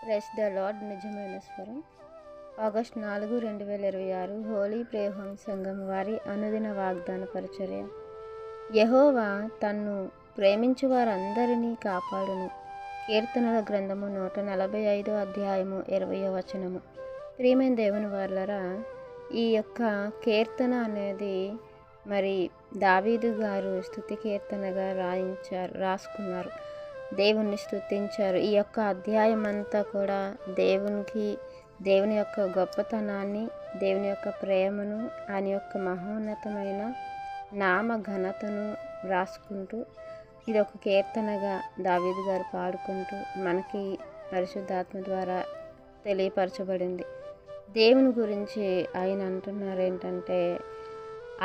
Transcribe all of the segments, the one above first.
Press the lord నిజమైన స్వరం. August 4, 2026 Holi prayer home సంఘం వారి అనుదిన వాగ్దాన పరిచర్య. యెహోవా తన్ను ప్రేమించు వారందరినీ కాపాడును. కీర్తనల గ్రంథము 145 అధ్యాయము 20వ వచనము. ప్రియమైన దేవుని వారలారా, ఈ యొక్క కీర్తన అనేది మరి దావీదు గారు స్తుతి కీర్తనగా రాసుకున్నారు. దేవుణ్ణి స్తుతించారు. ఈ యొక్క అధ్యాయం అంతా కూడా దేవుని యొక్క గొప్పతనాన్ని, దేవుని యొక్క ప్రేమను, ఆయన యొక్క మహోన్నతమైన నామ ఘనతను రాసుకుంటూ ఇది ఒక కీర్తనగా దావీదు గారు పాడుకుంటూ మనకి పరిశుద్ధాత్మ ద్వారా తెలియపరచబడింది. దేవుని గురించి ఆయన అంటున్నారు ఏంటంటే,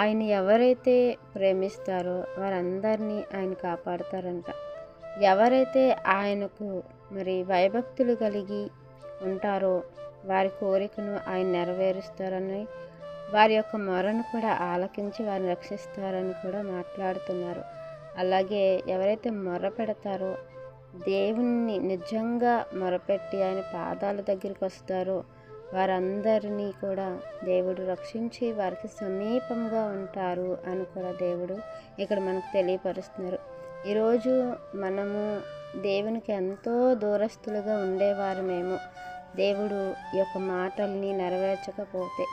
ఆయన ఎవరైతే ప్రేమిస్తారో వారందరినీ ఆయన కాపాడతారంట. ఎవరైతే ఆయనకు మరి భయభక్తులు కలిగి ఉంటారో వారి కోరికను ఆయన నెరవేరుస్తారని, వారి యొక్క మొరను కూడా ఆలకించి వారిని రక్షిస్తారని కూడా మాట్లాడుతున్నారు. అలాగే ఎవరైతే మొర పెడతారో, దేవుణ్ణి నిజంగా మొరపెట్టి ఆయన పాదాల దగ్గరికి వస్తారో వారందరినీ కూడా దేవుడు రక్షించి వారికి సమీపంగా ఉంటారు అని కూడా దేవుడు ఇక్కడ మనకు తెలియపరుస్తున్నారు. ఈరోజు మనము దేవునికి ఎంతో దూరస్తులుగా ఉండేవారమేమో, దేవుడు ఈ యొక్క మాటల్ని నెరవేర్చకపోతే.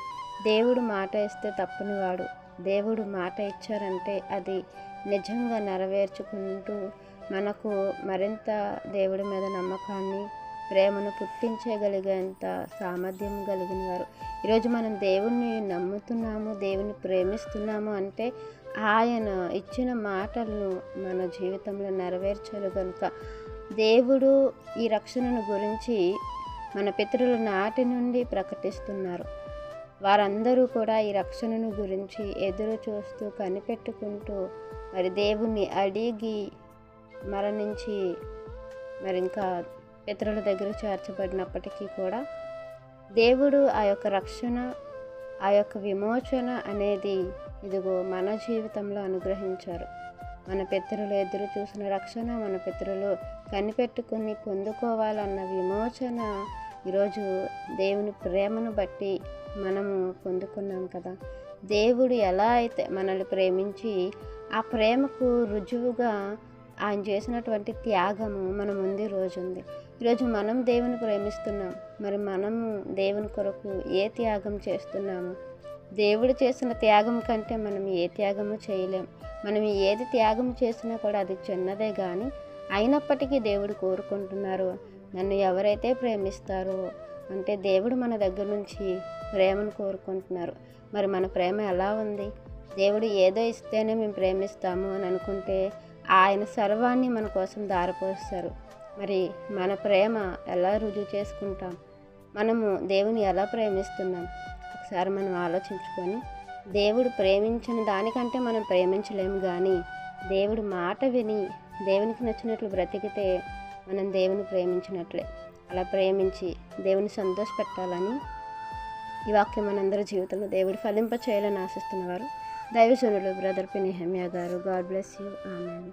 దేవుడు మాట ఇస్తే తప్పనివాడు. దేవుడు మాట ఇచ్చారంటే అది నిజంగా నెరవేర్చుకుంటూ మనకు మరింత దేవుడి మీద నమ్మకాన్ని, ప్రేమను పుట్టించగలిగేంత సామర్థ్యం కలిగిన వారు. ఈరోజు మనం దేవుణ్ణి నమ్ముతున్నాము, దేవుని ప్రేమిస్తున్నాము అంటే ఆయన ఇచ్చిన మాటలను మన జీవితంలో నెరవేర్చాలి కనుక దేవుడు ఈ రక్షణను గురించి మన పితరుల నాటి నుండి ప్రకటిస్తున్నారు. వారందరూ కూడా ఈ రక్షణను గురించి ఎదురు చూస్తూ కనిపెట్టుకుంటూ మరి దేవుణ్ణి అడిగి మరణించి మరి ఇంకా పితరుల దగ్గర చేర్చబడినప్పటికీ కూడా దేవుడు ఆ యొక్క రక్షణ, ఆ యొక్క విమోచన అనేది ఇదిగో మన జీవితంలో అనుగ్రహించారు. మన పితరులు ఎదురు చూసిన రక్షణ, మన పితరులు కనిపెట్టుకుని పొందుకోవాలన్న విమోచన ఈరోజు దేవుని ప్రేమను బట్టి మనము పొందుకున్నాం కదా. దేవుడు ఎలా అయితే మనల్ని ప్రేమించి ఆ ప్రేమకు రుజువుగా ఆయన చేసినటువంటి త్యాగము మన ముందు రోజు ఉంది. ఈరోజు మనం దేవుని ప్రేమిస్తున్నాం, మరి మనము దేవుని కొరకు ఏ త్యాగం చేస్తున్నాము? దేవుడు చేసిన త్యాగం కంటే మనం ఏ త్యాగము చేయలేం. మనం ఏది త్యాగం చేసినా కూడా అది చిన్నదే, కానీ అయినప్పటికీ దేవుడు కోరుకుంటున్నారు, నన్ను ఎవరైతే ప్రేమిస్తారో అంటే దేవుడు మన దగ్గర నుంచి ప్రేమను కోరుకుంటున్నారు. మరి మన ప్రేమ ఎలా ఉంది? దేవుడు ఏదో ఇస్తేనే మేము ప్రేమిస్తాము అని అనుకుంటే ఆయన సర్వాన్ని మన కోసం ధారపోస్తారు. మరి మన ప్రేమ ఎలా రుజువు చేసుకుంటాం? మనము దేవుని ఎలా ప్రేమిస్తున్నాం? ఒకసారి మనం ఆలోచించుకొని, దేవుడు ప్రేమించిన దానికంటే మనం ప్రేమించలేము, కానీ దేవుడు మాట విని దేవునికి నచ్చినట్లు బ్రతికితే మనం దేవుని ప్రేమించినట్లే. అలా ప్రేమించి దేవుని సంతోషపెట్టాలని ఈ వాక్యం మనందరి జీవితంలో దేవుడు ఫలింప చేయాలని ఆశిస్తున్నవారు దైవజనులు బ్రదర్ పి నెహెమ్యా గారు. God bless you. Amen.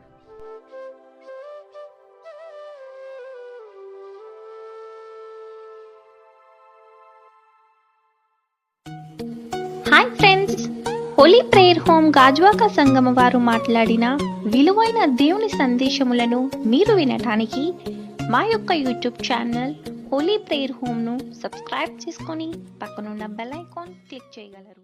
Hi friends, Holi prayer home Gajuwaka సంగమ వారు మాట్లాడిన విలువైన దేవుని సందేశములను మీరు వినటానికి మా యొక్క యూట్యూబ్ ఛానల్ హోలీ ప్రేయర్ హోమ్ను సబ్స్క్రైబ్ చేసుకొని పక్కనున్న బెల్ ఐకాన్ క్లిక్ చేయగలరు.